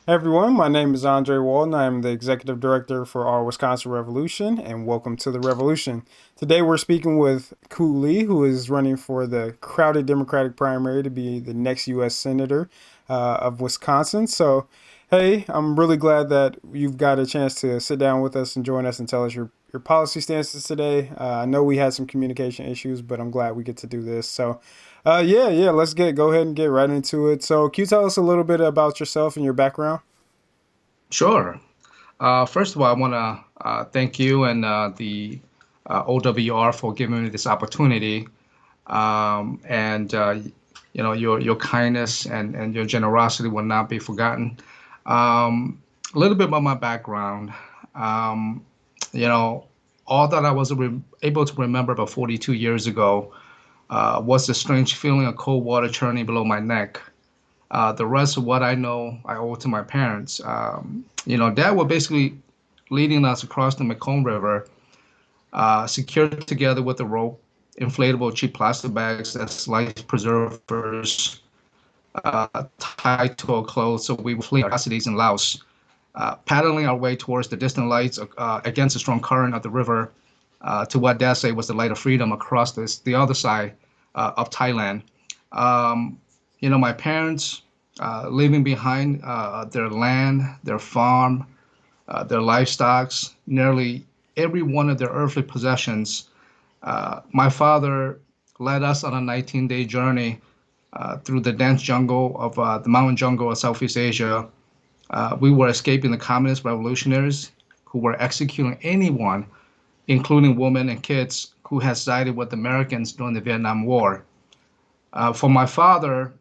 Hey everyone, my name is Andre Walden. I am the Executive Director for our Wisconsin Revolution, and welcome to the Revolution. Today we're speaking with Kou Lee, who is running for the crowded Democratic primary to be the next U.S. Senator of Wisconsin. So, hey, I'm really glad that you've got a chance to sit down with us and join us and tell us your policy stances today. I know we had some communication issues, but I'm glad we get to do this. So, yeah, let's go ahead and get right into it. So, can you tell us a little bit about yourself and your background? Sure. First of all, I want to thank you and the OWR for giving me this opportunity. And your kindness and your generosity will not be forgotten. A little bit about my background. Um, you know, all that I was able to remember about 42 years ago was the strange feeling of cold water churning below my neck. The rest of what I know, I owe to my parents. Dad were basically leading us across the Mekong River, secured together with a rope, inflatable cheap plastic bags as life preservers, tied to our clothes, so we would flee our atrocities in Laos, paddling our way towards the distant lights against the strong current of the river to what Dad said was the light of freedom across the other side of Thailand. Um, my parents leaving behind their land, their farm, their livestock, nearly every one of their earthly possessions. My father led us on a 19-day journey through the dense jungle of the mountain jungle of Southeast Asia. We were escaping the communist revolutionaries who were executing anyone, including women and kids, who had sided with Americans during the Vietnam War. For my father,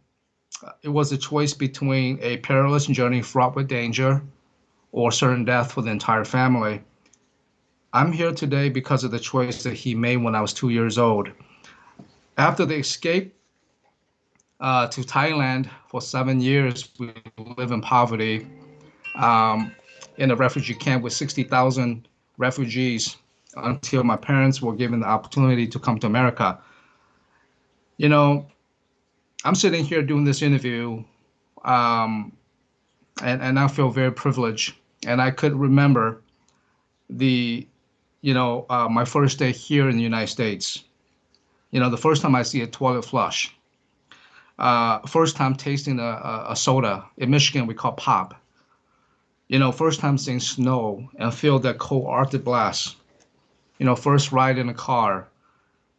it was a choice between a perilous journey fraught with danger or certain death for the entire family. I'm here today because of the choice that he made when I was 2 years old. After the escape to Thailand for 7 years, we live in poverty um, in a refugee camp with 60,000 refugees until my parents were given the opportunity to come to America. You know, I'm sitting here doing this interview, um, and I feel very privileged. And I could remember the, my first day here in the United States. The first time I see a toilet flush. First time tasting a soda. In Michigan, we call pop. First time seeing snow and feel that cold Arctic blast. First ride in a car.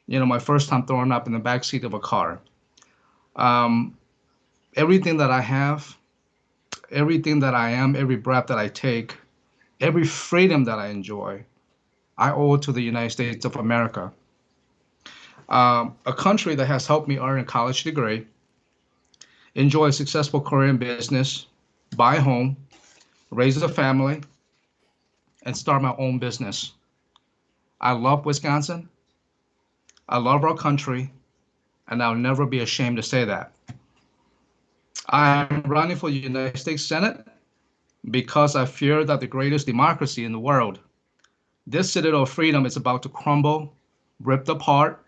My first time throwing up in the back seat of a car. Um, Everything that I have, everything that I am, every breath that I take, every freedom that I enjoy, I owe to the United States of America. A country that has helped me earn a college degree, enjoy a successful career in business, buy a home, raise a family, and start my own business. I love Wisconsin. I love our country, and I'll never be ashamed to say that. I'm running for the United States Senate because I fear that the greatest democracy in the world, this citadel of freedom, is about to crumble, ripped apart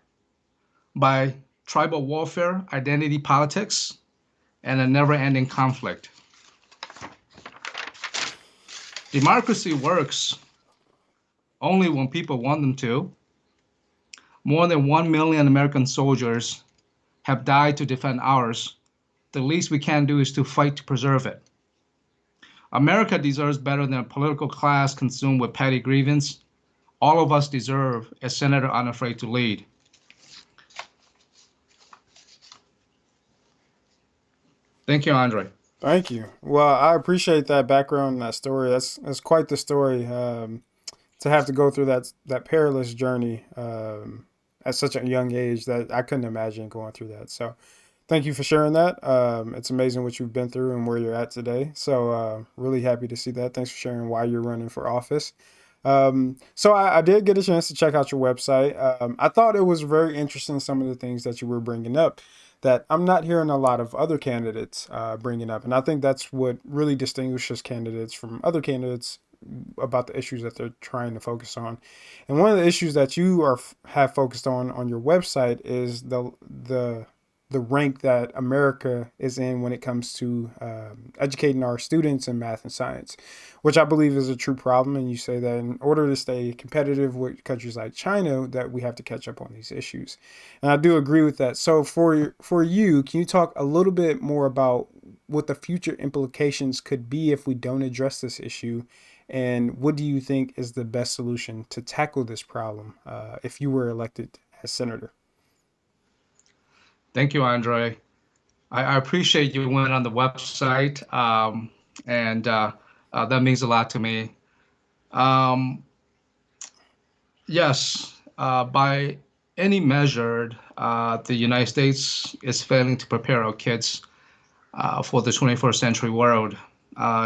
by tribal warfare, identity politics, and a never ending conflict. Democracy works only when people want them to. More than 1 million American soldiers have died to defend ours. The least we can do is to fight to preserve it. America deserves better than a political class consumed with petty grievance. All of us deserve a senator unafraid to lead. Thank you, Andre. Thank you. Well, I appreciate that background and that story. That's quite the story. To have to go through that perilous journey at such a young age that I couldn't imagine going through that. So, thank you for sharing that. It's amazing what you've been through and where you're at today. So, really happy to see that. Thanks for sharing why you're running for office. So I did get a chance to check out your website. I thought it was very interesting some of the things that you were bringing up that I'm not hearing a lot of other candidates bringing up, and I think that's what really distinguishes candidates from other candidates about the issues that they're trying to focus on. And one of the issues that you have focused on your website is the the rank that America is in when it comes to educating our students in math and science, which I believe is a true problem. And you say that in order to stay competitive with countries like China, that we have to catch up on these issues. And I do agree with that. So for you, can you talk a little bit more about what the future implications could be if we don't address this issue? And what do you think is the best solution to tackle this problem if you were elected as senator? Thank you, Andre. I appreciate you went on the website, and that means a lot to me. Um, yes, by any measure, the United States is failing to prepare our kids for the 21st century world.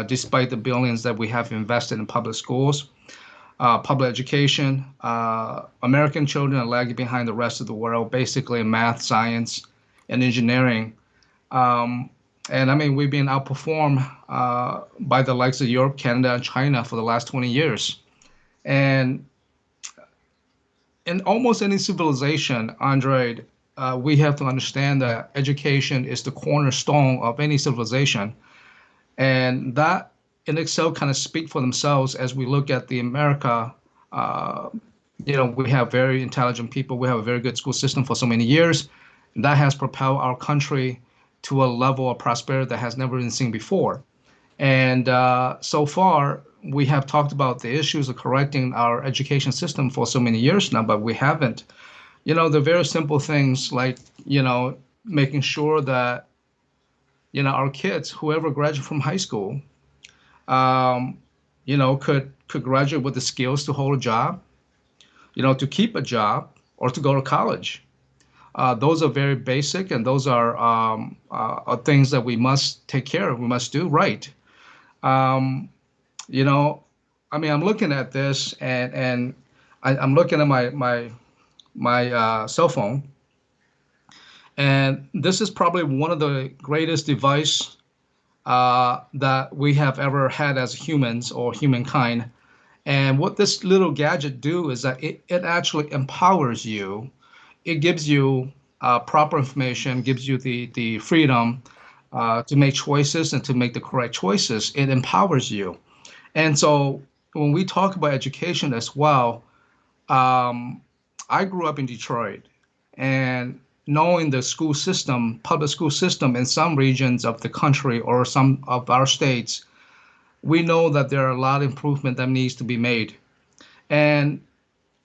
Despite the billions that we have invested in public schools, public education, American children are lagging behind the rest of the world, basically in math, science, and engineering. Um, and I mean, we've been outperformed by the likes of Europe, Canada, and China for the last 20 years. And in almost any civilization, Andre, we have to understand that education is the cornerstone of any civilization. And that in itself kind of speak for themselves as we look at the America. Uh, we have very intelligent people. We have a very good school system for so many years. That has propelled our country to a level of prosperity that has never been seen before. And so far, we have talked about the issues of correcting our education system for so many years now, but we haven't. The very simple things like, making sure that, our kids, whoever graduate from high school, um, could graduate with the skills to hold a job, to keep a job or to go to college. Those are very basic, and those are things that we must take care of. We must do right. Um, you know, I mean, I'm looking at this, and I'm looking at my cell phone, and this is probably one of the greatest device that we have ever had as humans or humankind. And what this little gadget do is that it actually empowers you. It gives you proper information, gives you the freedom to make choices and to make the correct choices. It empowers you. And so when we talk about education as well, um, I grew up in Detroit, and knowing the school system, public school system in some regions of the country or some of our states, we know that there are a lot of improvement that needs to be made. And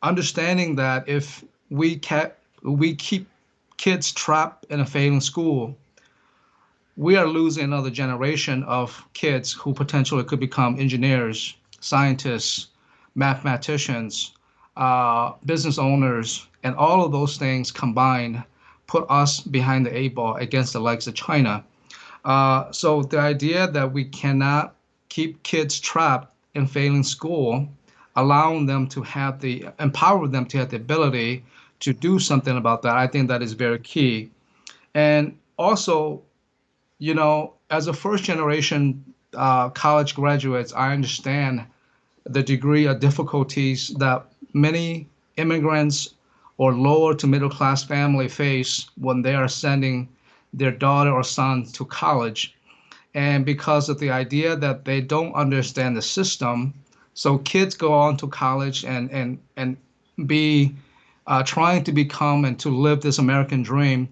understanding that if we keep kids trapped in a failing school, we are losing another generation of kids who potentially could become engineers, scientists, mathematicians, business owners, and all of those things combined put us behind the eight ball against the likes of China. So the idea that we cannot keep kids trapped in failing school, allowing them to have empower them to have the ability to do something about that, I think that is very key. And also, as a first generation college graduates, I understand the degree of difficulties that many immigrants or lower to middle class family face when they are sending their daughter or son to college. And because of the idea that they don't understand the system, so kids go on to college and be trying to become and to live this American dream,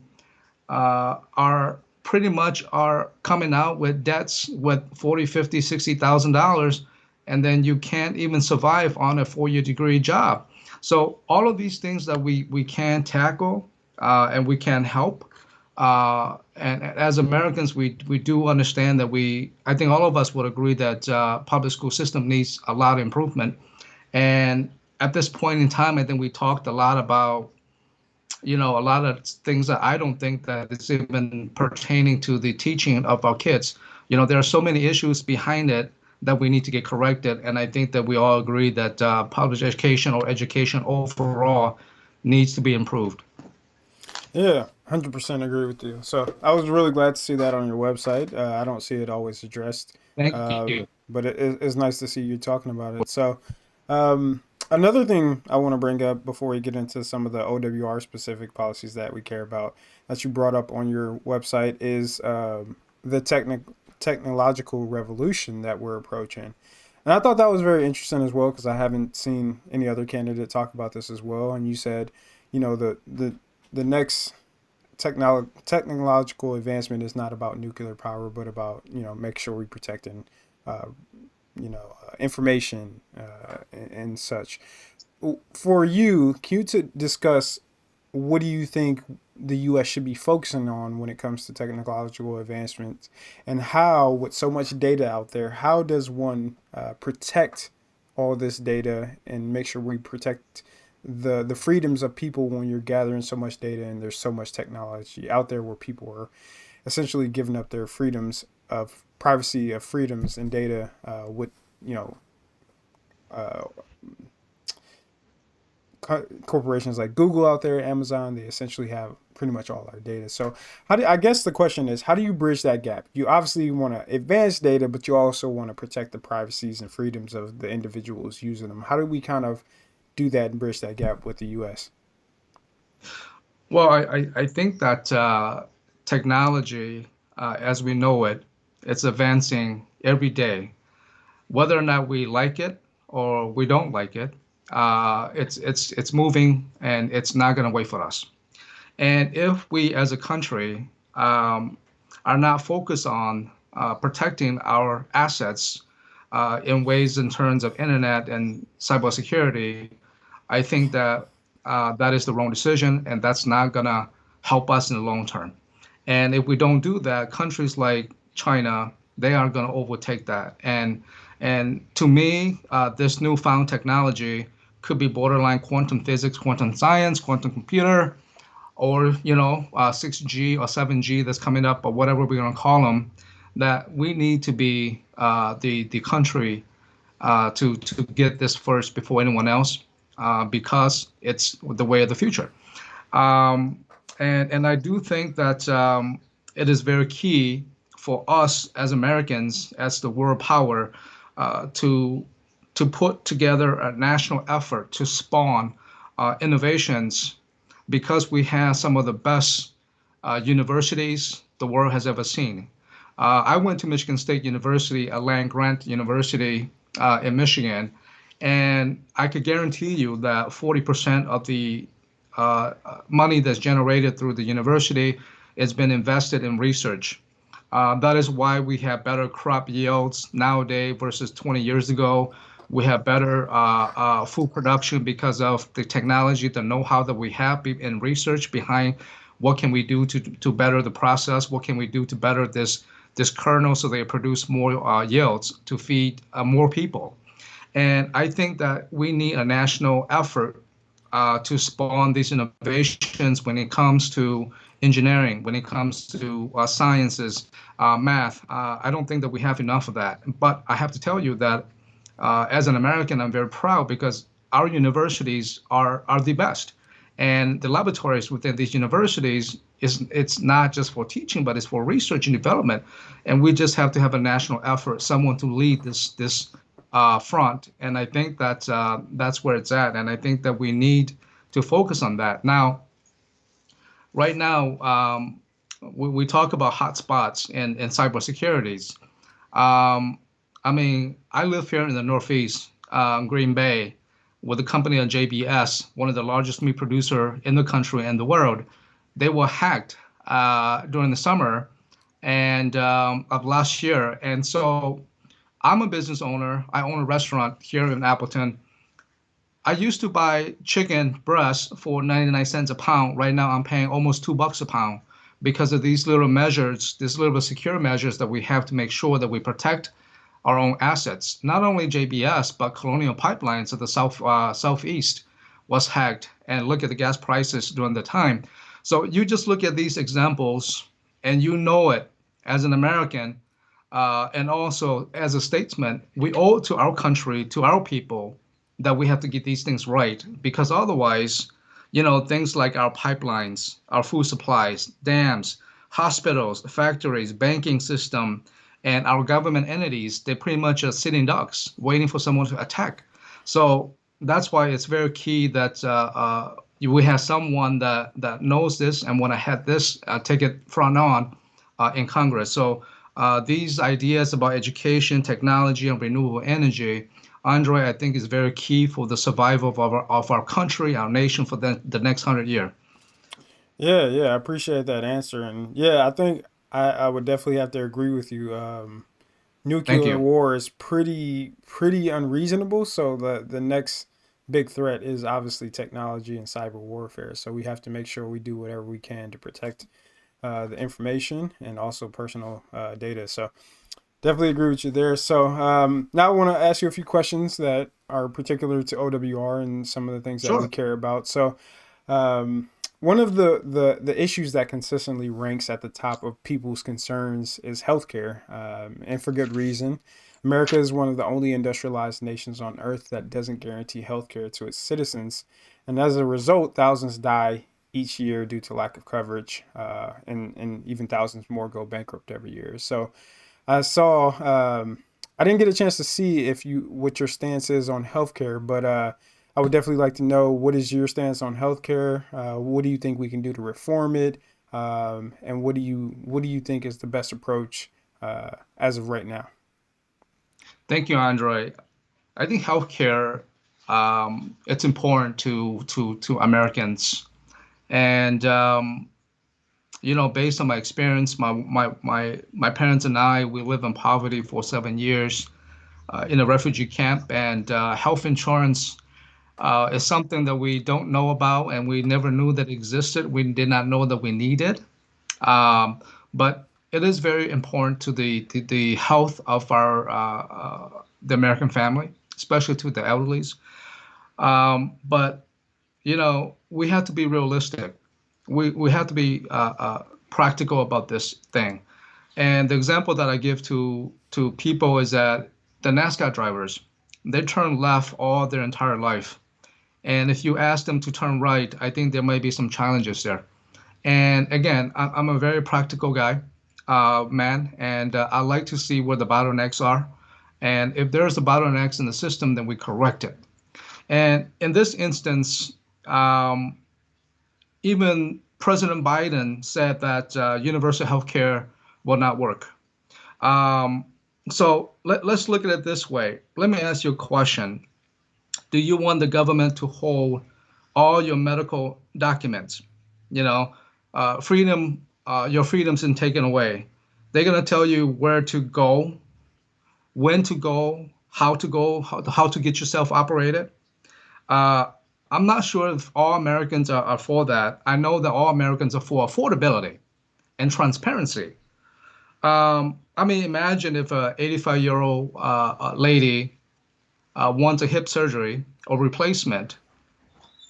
are pretty much are coming out with debts with 40, 50, $60,000, and then you can't even survive on a 4-year degree job. So all of these things that we can tackle and we can help. And as Americans, we do understand that I think all of us would agree that public school system needs a lot of improvement. And at this point in time, I think we talked a lot about a lot of things that I don't think that it's even pertaining to the teaching of our kids. There are so many issues behind it that we need to get corrected, and I think that we all agree that public education or education overall needs to be improved. Yeah, 100% agree with you. So I was really glad to see that on your website. I don't see it always addressed, Thank you. but it's nice to see you talking about it. So another thing I want to bring up before we get into some of the OWR specific policies that we care about, that you brought up on your website is the technological revolution that we're approaching. And I thought that was very interesting as well because I haven't seen any other candidate talk about this as well. And you said, the next technological advancement is not about nuclear power, but about make sure we protecting uh, information and such. For you, can you to discuss what do you think the U.S. should be focusing on when it comes to technological advancements, and how, with so much data out there, how does one protect all this data and make sure we protect the freedoms of people when you're gathering so much data and there's so much technology out there where people are essentially giving up their freedoms of privacy of freedoms and data with you know uh, corporations like Google out there, Amazon, they essentially have pretty much all our data. So I guess the question is, how do you bridge that gap? You obviously want to advance data, but you also want to protect the privacies and freedoms of the individuals using them. How do we kind of do that and bridge that gap with the U.S.? Well, I think that technology, as we know it, it's advancing every day. Whether or not we like it or we don't like it, it's moving and it's not going to wait for us. And if we as a country are not focused on protecting our assets in ways in terms of internet and cybersecurity, I think that that is the wrong decision, and that's not gonna help us in the long term. And if we don't do that, countries like China, they are gonna overtake that. And to me, this newfound technology could be borderline quantum physics, quantum science, quantum computer, or 6G or 7G that's coming up, or whatever we're gonna call them. That we need to be the country to get this first before anyone else, because it's the way of the future. Um, and I do think that it is very key for us as Americans, as the world power, to put together a national effort to spawn innovations, because we have some of the best universities the world has ever seen. I went to Michigan State University, a land grant university in Michigan, and I could guarantee you that 40% of the money that's generated through the university has been invested in research. That is why we have better crop yields nowadays versus 20 years ago. We have better food production because of the technology, the know-how that we have in research behind what can we do to better the process, what can we do to better this kernel so they produce more yields to feed more people. And I think that we need a national effort to spawn these innovations when it comes to engineering, when it comes to sciences, math. I don't think that we have enough of that. But I have to tell you that as an American, I'm very proud because our universities are the best. And the laboratories within these universities it's not just for teaching, but it's for research and development. And we just have to have a national effort, someone to lead this front. And I think that that's where it's at. And I think that we need to focus on that. Now, right now, we talk about hotspots and cybersecurities. Um, I mean, I live here in the Northeast, Green Bay, with a company of JBS, one of the largest meat producer in the country and the world. They were hacked during the summer and of last year. And so I'm a business owner. I own a restaurant here in Appleton. I used to buy chicken breast for 99 cents a pound. Right now, I'm paying almost $2 a pound because of these little measures, these little secure measures that we have to make sure that we protect our own assets. Not only JBS, but Colonial Pipelines of the southeast was hacked. And look at the gas prices during the time. So you just look at these examples, and you know it as an American, and also as a statesman, we owe it to our country, to our people, that we have to get these things right. Because otherwise, things like our pipelines, our food supplies, dams, hospitals, factories, banking system, and our government entities, they pretty much are sitting ducks waiting for someone to attack. So that's why it's very key that we have someone that knows this and want to have this take it front on in Congress. So these ideas about education, technology, and renewable energy, Andre, I think is very key for the survival of our country, our nation for the next 100 years. Yeah, yeah, I appreciate that answer, and yeah, I think I would definitely have to agree with you. Thank Nuclear you. war is pretty unreasonable. So the next big threat is obviously technology and cyber warfare. So we have to make sure we do whatever we can to protect the information and also personal data. So definitely agree with you there. So now I want to ask you a few questions that are particular to OWR and some of the things that we Sure. care about. So um, one of the issues that consistently ranks at the top of people's concerns is healthcare, and for good reason. America is one of the only industrialized nations on earth that doesn't guarantee healthcare to its citizens. And as a result, thousands die each year due to lack of coverage, and even thousands more go bankrupt every year. So I saw. I didn't get a chance to see if you what your stance is on healthcare, but I would definitely like to know what is your stance on healthcare. What do you think we can do to reform it, and what do you think is the best approach as of right now? Thank you, Andre. I think healthcare it's important to Americans, and based on my experience, my parents and I, we live in poverty for 7 years in a refugee camp, and health insurance is something that we don't know about, and we never knew that existed. We did not know that we needed, but it is very important to the health of our the American family, especially to the elderlies. But we have to be realistic. We have to be practical about this thing. And the example that I give to people is that the NASCAR drivers, they turn left all their entire life. And if you ask them to turn right, I think there might be some challenges there. And again, I'm a very practical guy, man, and I like to see where the bottlenecks are. And if there's a bottlenecks in the system, then we correct it. And in this instance, um, even President Biden said that universal health care will not work. Um, so let's look at it this way. Let me ask you a question. Do you want the government to hold all your medical documents? You know, your freedom's been taken away. They're gonna tell you where to go, when to go, how to get yourself operated. Uh, I'm not sure if all Americans are for that. I know that all Americans are for affordability and transparency. I mean, imagine if a 85-year-old lady wants a hip surgery or replacement,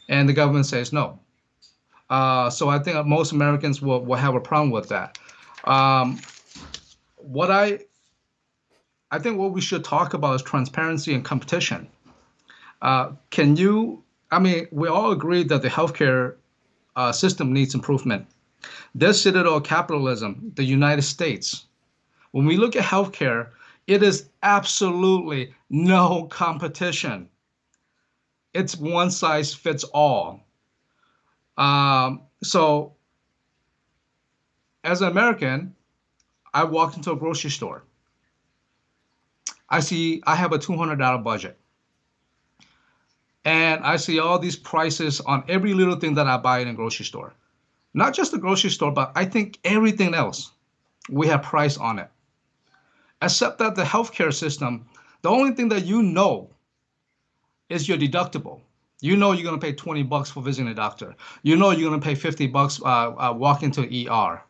and the government says no. So I think most Americans will have a problem with that. Um, what I think what we should talk about is transparency and competition. Can you? I mean, we all agree that the healthcare system needs improvement. This citadel of capitalism, the United States, when we look at healthcare, it is absolutely no competition. It's one size fits all. So, as an American, I walk into a grocery store. I have a $200 budget, and I see all these prices on every little thing that I buy in a grocery store. Not just the grocery store, but I think everything else we have price on it. Except that the healthcare system, the only thing that you know is your deductible. You know you're gonna pay $20 for visiting a doctor. You know you're gonna pay $50 walking to ER.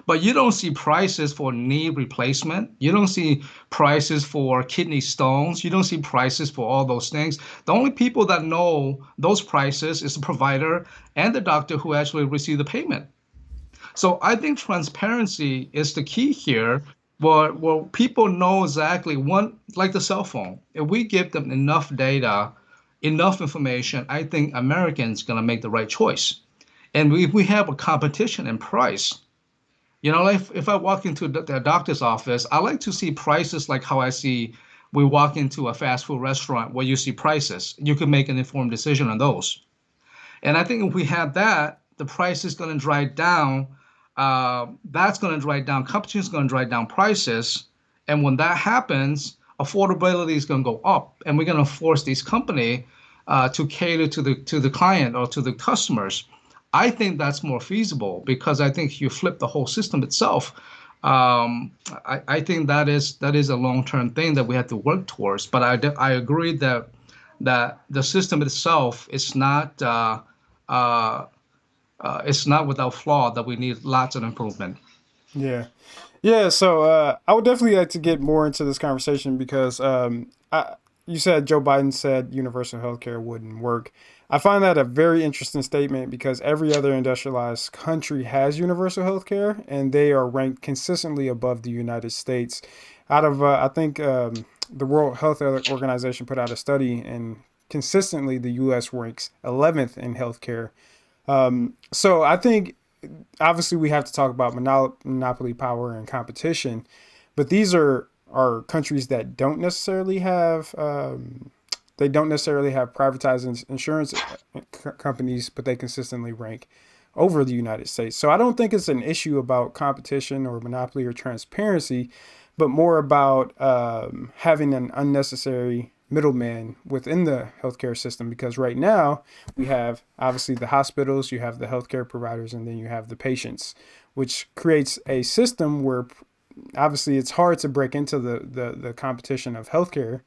But you don't see prices for knee replacement. You don't see prices for kidney stones. You don't see prices for all those things. The only people that know those prices is the provider and the doctor who actually receive the payment. So I think transparency is the key here, where people know exactly one, like the cell phone. If we give them enough data, enough information, I think Americans gonna make the right choice. And if we have a competition in price, like if I walk into the doctor's office, I like to see prices like how I see we walk into a fast food restaurant where you see prices. You can make an informed decision on those. And I think if we have that, the price is going to dry down. That's going to dry down. Competition is going to dry down prices. And when that happens, affordability is going to go up, and we're going to force these company to cater to the client or to the customers. I think that's more feasible because I think you flip the whole system itself. I think that is a long-term thing that we have to work towards. But I agree that the system itself is uh, it's not without flaw. That we need lots of improvement. Yeah. Yeah, so I would definitely like to get more into this conversation because you said Joe Biden said universal health care wouldn't work. I find that a very interesting statement because every other industrialized country has universal health care and they are ranked consistently above the United States. Out of, I think the World Health Organization put out a study and consistently the U.S. ranks 11th in healthcare. So I think obviously we have to talk about monopoly power and competition, but these are countries that don't necessarily have they don't necessarily have privatized insurance companies, but they consistently rank over the United States. So I don't think it's an issue about competition or monopoly or transparency, but more about having an unnecessary middleman within the healthcare system. Because right now we have obviously the hospitals, you have the healthcare providers, and then you have the patients, which creates a system where obviously it's hard to break into the competition of healthcare.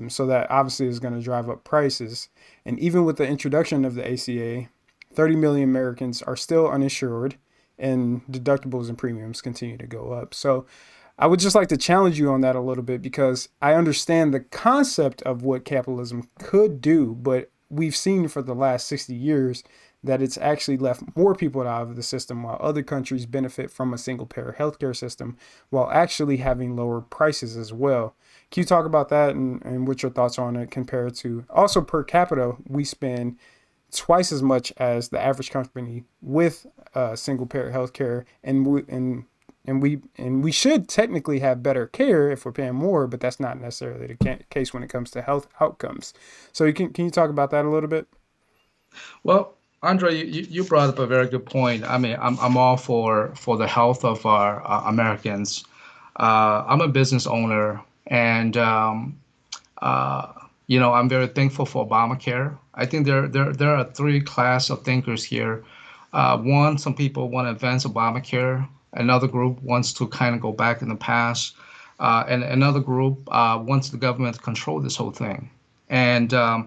So that obviously is going to drive up prices. And even with the introduction of the ACA, 30 million Americans are still uninsured, and deductibles and premiums continue to go up. So I would just like to challenge you on that a little bit because I understand the concept of what capitalism could do, but we've seen for the last 60 years that it's actually left more people out of the system while other countries benefit from a single payer healthcare system while actually having lower prices as well. Can you talk about that and what your thoughts are on it compared to also per capita? We spend twice as much as the average company with single payer healthcare, and we should technically have better care if we're paying more, but that's not necessarily the case when it comes to health outcomes. So can you talk about that a little bit? Well, Andre, you brought up a very good point. I mean, I'm all for the health of our Americans. I'm a business owner, and uh, I'm very thankful for Obamacare. I think there are three class of thinkers here. One, some people want to advance Obamacare. Another group wants to kind of go back in the past, and another group wants the government to control this whole thing. And uh,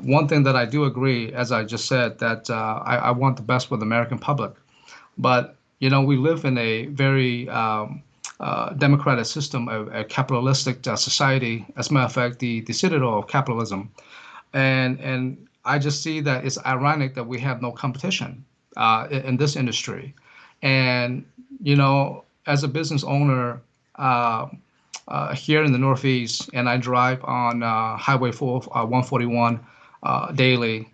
one thing that I do agree, as I just said, that I want the best for the American public. But we live in a very democratic system, a capitalistic society. As a matter of fact, the citadel of capitalism, and I just see that it's ironic that we have no competition in this industry. And as a business owner uh, here in the Northeast, and I drive on Highway 4, 141 daily.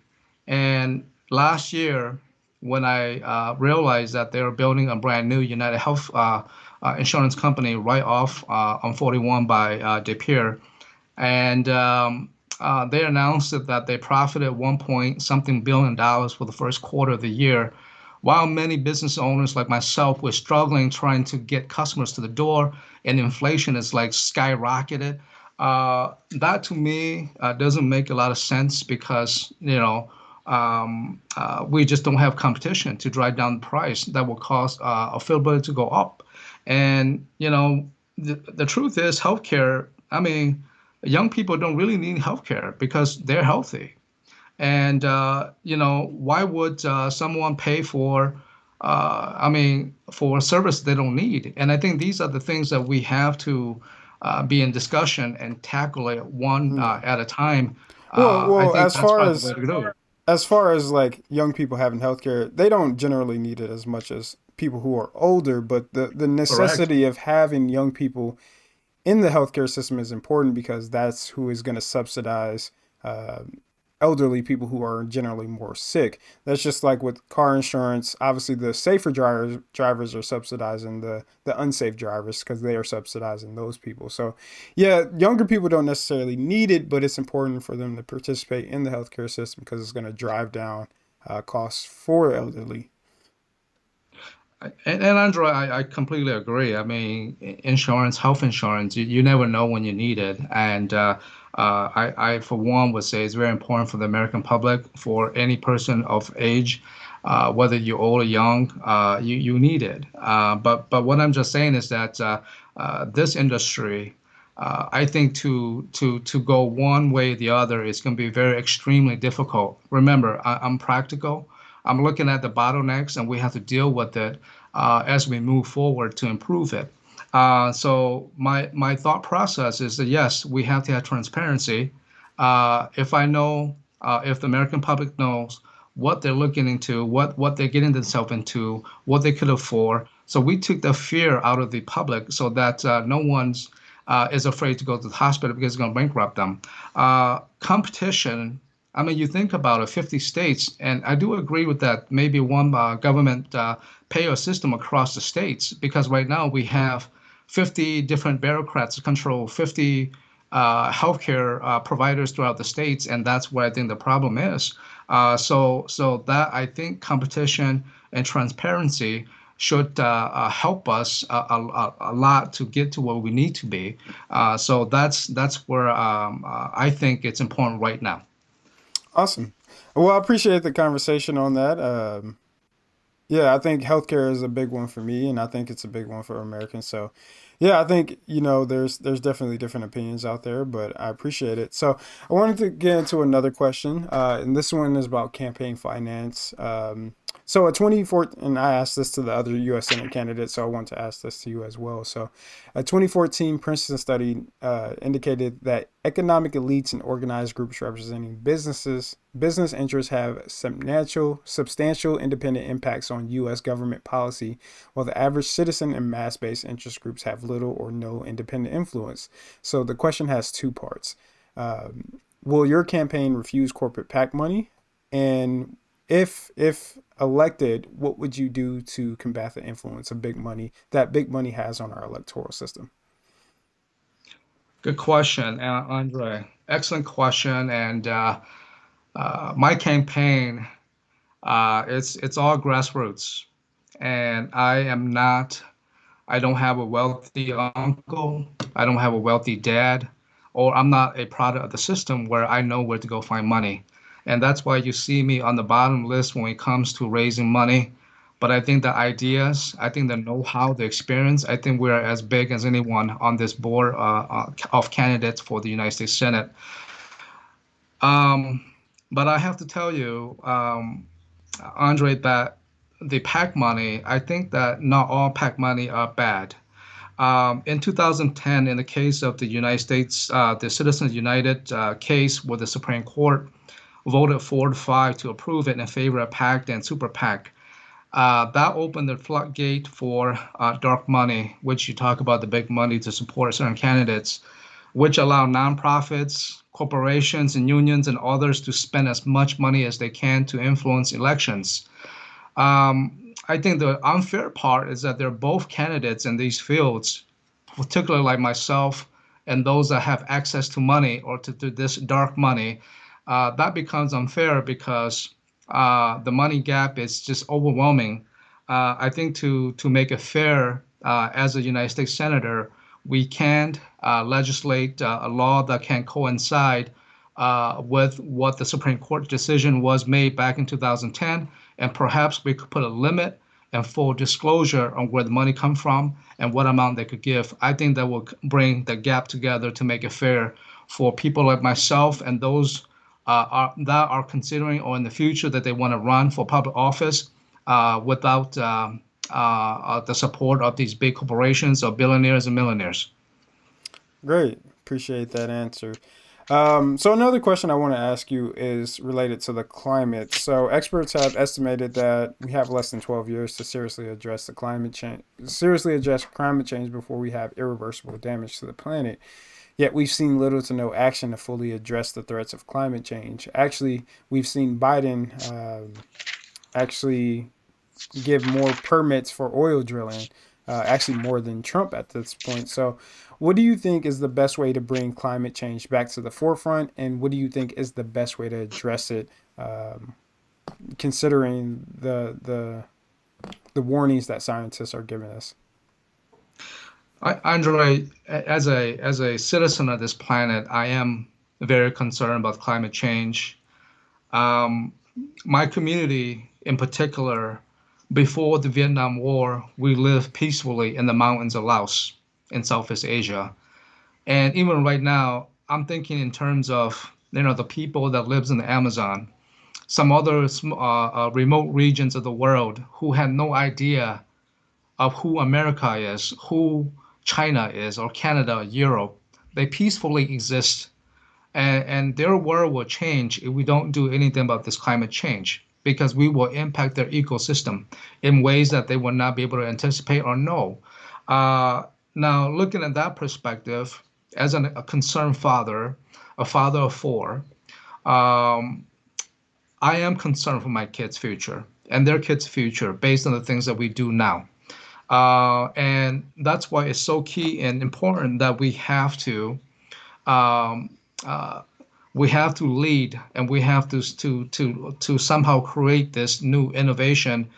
And last year, when I realized that they were building a brand new United Health insurance company right off on 41 by De Pere, and they announced that they profited 1 point something billion dollars for the first quarter of the year, while many business owners like myself were struggling trying to get customers to the door, and inflation is like skyrocketed. That to me doesn't make a lot of sense because we just don't have competition to drive down the price that will cause affordability to go up. And the truth is, healthcare. I mean, young people don't really need healthcare because they're healthy. And why would someone pay for, for a service they don't need? And I think these are the things that we have to be in discussion and tackle it one Yeah. at a time. I Well, think that's probably the way to go. as far as like young people having healthcare, they don't generally need it as much as people who are older, but the Correct. necessity of having young people in the healthcare system is important because that's who is going to subsidize uh, elderly people who are generally more sick. That's just like with car insurance. Obviously, the safer drivers are subsidizing the unsafe drivers because they are subsidizing those people. So, yeah, younger people don't necessarily need it, but it's important for them to participate in the healthcare system because it's going to drive down costs for elderly. And Andrew, I completely agree. I mean, insurance, health insurance, you never know when you need it. And I, for one, would say it's very important for the American public, for any person of age, whether you're old or young, you need it. But what I'm just saying is that this industry, I think to go one way or the other is going to be very extremely difficult. Remember, I'm practical. I'm looking at the bottlenecks, and we have to deal with it as we move forward to improve it. So my thought process is that yes, we have to have transparency. If I know, if the American public knows what they're looking into, what they're getting themselves into, what they could afford. So we took the fear out of the public so that no one's is afraid to go to the hospital because it's going to bankrupt them. Competition. I mean, you think about it, 50 states, and I do agree with that. Maybe one government payer system across the states, because right now we have 50 different bureaucrats control 50 healthcare providers throughout the states, and that's where I think the problem is. So that I think competition and transparency should help us a lot to get to where we need to be. So that's where I think it's important right now. Awesome. Well, I appreciate the conversation on that. Yeah, I think healthcare is a big one for me, and I think it's a big one for Americans. So, yeah, I think there's definitely different opinions out there, but I appreciate it. So, I wanted to get into another question, and this one is about campaign finance. So, a 2014, and I asked this to the other U.S. Senate candidates, so I want to ask this to you as well. So, a 2014 Princeton study indicated that economic elites and organized groups representing business interests have substantial independent impacts on U.S. government policy, while the average citizen and mass-based interest groups have little or no independent influence. So the question has two parts. Will your campaign refuse corporate PAC money? And if elected, what would you do to combat the influence of big money has on our electoral system? Good question, Andre. Excellent question. And my campaign, it's all grassroots, and I don't have a wealthy uncle. I don't have a wealthy dad, or I'm not a product of the system where I know where to go find money. And that's why you see me on the bottom list when it comes to raising money. But I think the ideas, I think the know-how, the experience, I think we're as big as anyone on this board of candidates for the United States Senate. Um, but I have to tell you, Andre, that the PAC money, I think that not all PAC money are bad. In 2010, in the case of the United States, the Citizens United case where the Supreme Court voted 4-5 to approve it in favor of PAC and Super PAC, that opened the floodgate for dark money, which you talk about the big money to support certain candidates, which allow nonprofits, corporations, and unions and others to spend as much money as they can to influence elections. I think the unfair part is that they're both candidates in these fields, particularly like myself and those that have access to money or to this dark money. That becomes unfair because the money gap is just overwhelming. I think to make it fair, as a United States senator, we can't legislate a law that can coincide with what the Supreme Court decision was made back in 2010, and perhaps we could put a limit and full disclosure on where the money come from and what amount they could give. I think that will bring the gap together to make it fair for people like myself and those that are considering or in the future that they want to run for public office without the support of these big corporations or billionaires and millionaires. Great. Appreciate that answer. So another question I want to ask you is related to the climate. So experts have estimated that we have less than 12 years to seriously address climate change before we have irreversible damage to the planet. Yet we've seen little to no action to fully address the threats of climate change. Actually, we've seen Biden actually give more permits for oil drilling, actually more than Trump at this point. So, what do you think is the best way to bring climate change back to the forefront, and what do you think is the best way to address it, um, considering the warnings that scientists are giving us? Andre, as a citizen of this planet, I am very concerned about climate change. Um, my community, in particular, before the Vietnam War, we lived peacefully in the mountains of Laos in Southeast Asia. And even right now, I'm thinking in terms of the people that lives in the Amazon, some other remote regions of the world who had no idea of who America is, who China is, or Canada, or Europe. They peacefully exist, and their world will change if we don't do anything about this climate change because we will impact their ecosystem in ways that they will not be able to anticipate or know. Uh, Now, looking at that perspective, as a concerned father, a father of four, um, I am concerned for my kids' future and their kids' future based on the things that we do now. And that's why it's so key and important that um, uh, we have to lead and we have to somehow create this new innovation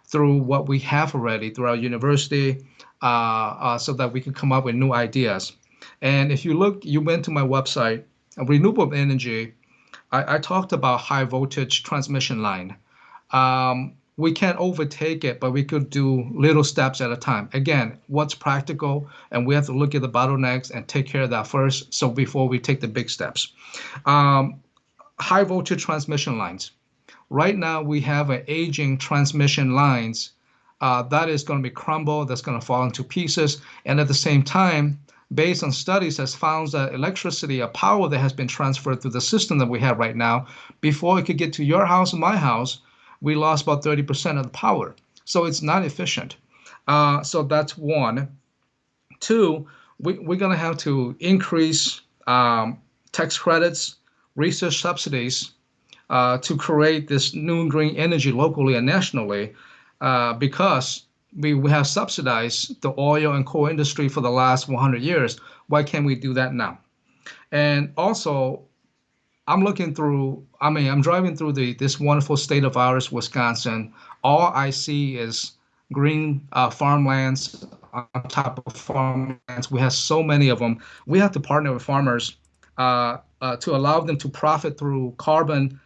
through what we have already through our university, so that we can come up with new ideas. And if you look, you went to my website, renewable energy. I talked about high voltage transmission line. We can't overtake it, but we could do little steps at a time. Again, what's practical, and we have to look at the bottlenecks and take care of that first. So before we take the big steps, um, high voltage transmission lines. Right now, we have an aging transmission lines that is going to be crumbled, that's going to fall into pieces, and at the same time, based on studies, has found that electricity, a power that has been transferred through the system that we have right now, before it could get to your house and my house, we lost about 30% of the power. So it's not efficient. So that's one. Two, we're going to have to increase tax credits, research subsidies to create this new green energy locally and nationally, because we have subsidized the oil and coal industry for the last 100 years. Why can't we do that now? And also, I'm driving through this wonderful state of ours, Wisconsin. All I see is green farmlands on top of farmlands. We have so many of them. We have to partner with farmers to allow them to profit through carbon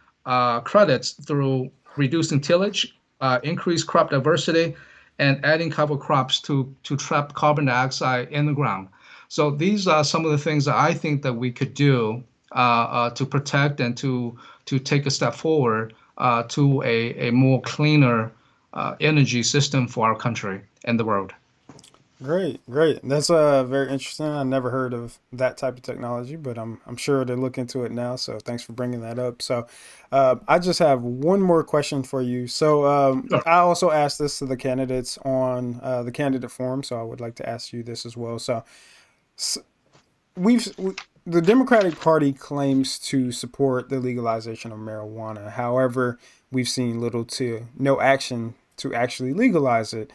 credits through reducing tillage, increase crop diversity, and adding cover crops to trap carbon dioxide in the ground. So these are some of the things that I think that we could do to protect and to take a step forward to a more cleaner energy system for our country and the world. Great, great. That's very interesting. I never heard of that type of technology, but I'm sure they look into it now. So thanks for bringing that up. So I just have one more question for you. So Sure. I also asked this to the candidates on the candidate forum, so I would like to ask you this as well. So s- we've we, the Democratic Party claims to support the legalization of marijuana. However, we've seen little to no action to actually legalize it.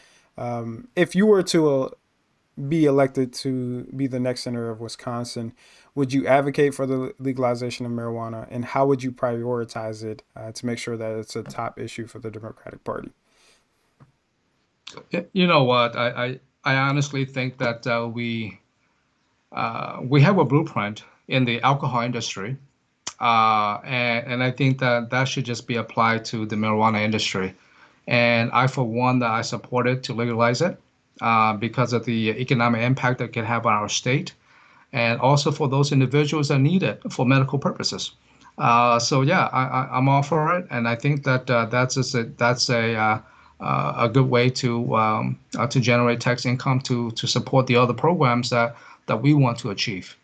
If you were to be elected to be the next senator of Wisconsin, would you advocate for the legalization of marijuana, and how would you prioritize it to make sure that it's a top issue for the Democratic Party? You know what? I honestly think that we have a blueprint in the alcohol industry, and I think that that should just be applied to the marijuana industry. And I, for one, that I support it to legalize it because of the economic impact that it can have on our state, and also for those individuals that need it for medical purposes. So yeah, I'm all for it, and I think that that's a good way to generate tax income to support the other programs that we want to achieve.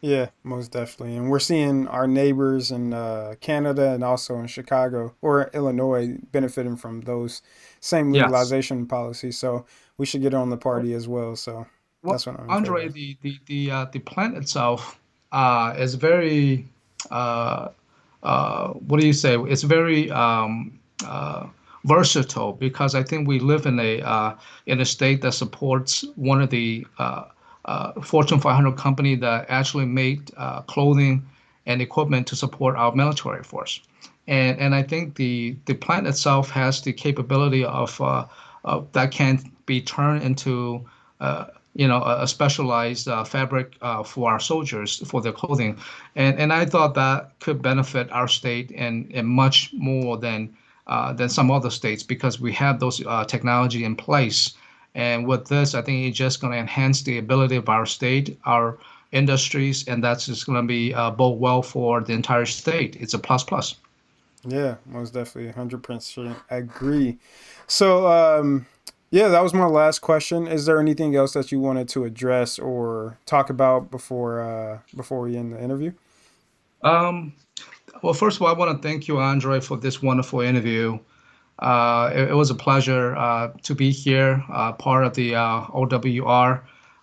Yeah, most definitely. And we're seeing our neighbors in Canada and also in Chicago or Illinois benefiting from those same Yes. legalization policies. So we should get on the party as well. So Well, That's what I'm afraid Andre, of. the plant itself is very what do you say? It's very versatile because I think we live in a state that supports one of the Fortune 500 company that actually made clothing and equipment to support our military force. And I think the plant itself has the capability of that can be turned into a specialized fabric for our soldiers for their clothing, and I thought that could benefit our state and much more than some other states because we have those technology in place. And with this, I think it's just going to enhance the ability of our state, our industries, and that's just going to be bode well for the entire state. It's a plus plus. Yeah, most definitely, 100% agree. So, yeah, that was my last question. Is there anything else that you wanted to address or talk about before we end the interview? Um, well, first of all, I want to thank you, Andre, for this wonderful interview. It was a pleasure to be here, part of the OWR.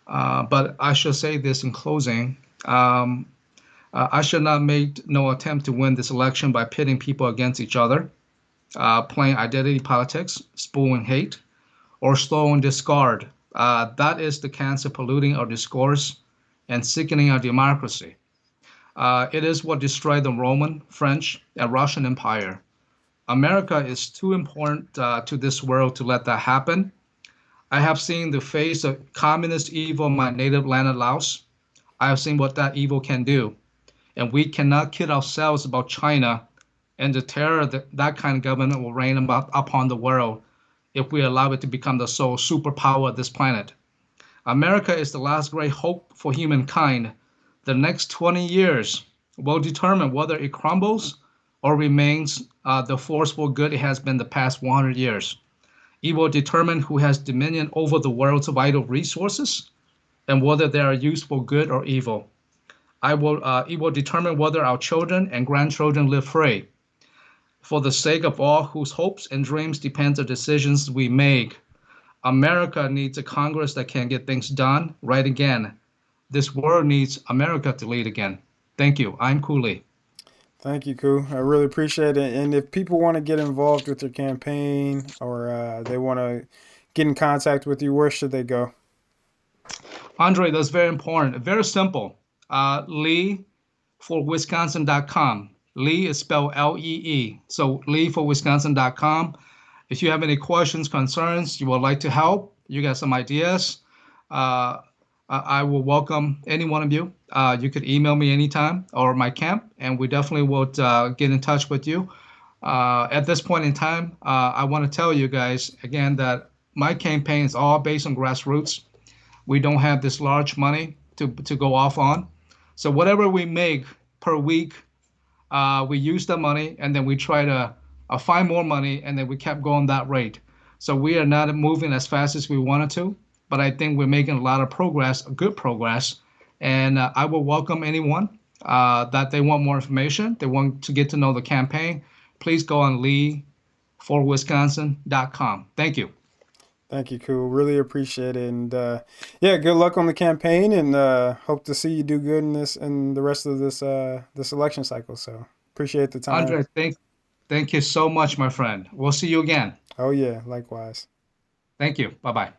But I should say this in closing. Um, I should not make no attempt to win this election by pitting people against each other, playing identity politics, spewing hate, or slow and discard. That is the cancer polluting our discourse and sickening our democracy. It is what destroyed the Roman, French, and Russian Empire. America is too important to this world to let that happen. I have seen the face of communist evil in my native land of Laos. I have seen what that evil can do. And we cannot kid ourselves about China and the terror that that kind of government will reign upon the world if we allow it to become the sole superpower of this planet. America is the last great hope for humankind. The next 20 years will determine whether it crumbles or remains the forceful good it has been the past 100 years. It will determine who has dominion over the world's vital resources and whether they are used for good or evil. It will determine whether our children and grandchildren live free. For the sake of all whose hopes and dreams depend on decisions we make, America needs a Congress that can get things done right again. This world needs America to lead again. Thank you. I'm Kou Lee. Thank you, Koo. I really appreciate it. And if people want to get involved with your campaign or they want to get in contact with you, where should they go? Andre, that's very important. Very simple. Lee for Wisconsin.com. Lee is spelled Lee. So Lee for Wisconsin.com. If you have any questions, concerns, you would like to help, you got some ideas, uh, I will welcome any one of you. You could email me anytime or my camp, and we definitely will get in touch with you. At this point in time, I want to tell you guys again that my campaign is all based on grassroots. We don't have this large money to go off on. So whatever we make per week, we use the money and then we try to find more money and then we kept going that rate. So we are not moving as fast as we wanted to, but I think we're making a lot of progress, good progress. And I will welcome anyone that they want more information, they want to get to know the campaign. Please go on leeforwisconsin.com. Thank you. Thank you, Koo. Really appreciate it. And yeah, good luck on the campaign and hope to see you do good in this and the rest of this election cycle. So appreciate the time. Andre, thank you so much, my friend. We'll see you again. Oh yeah, likewise. Thank you. Bye bye.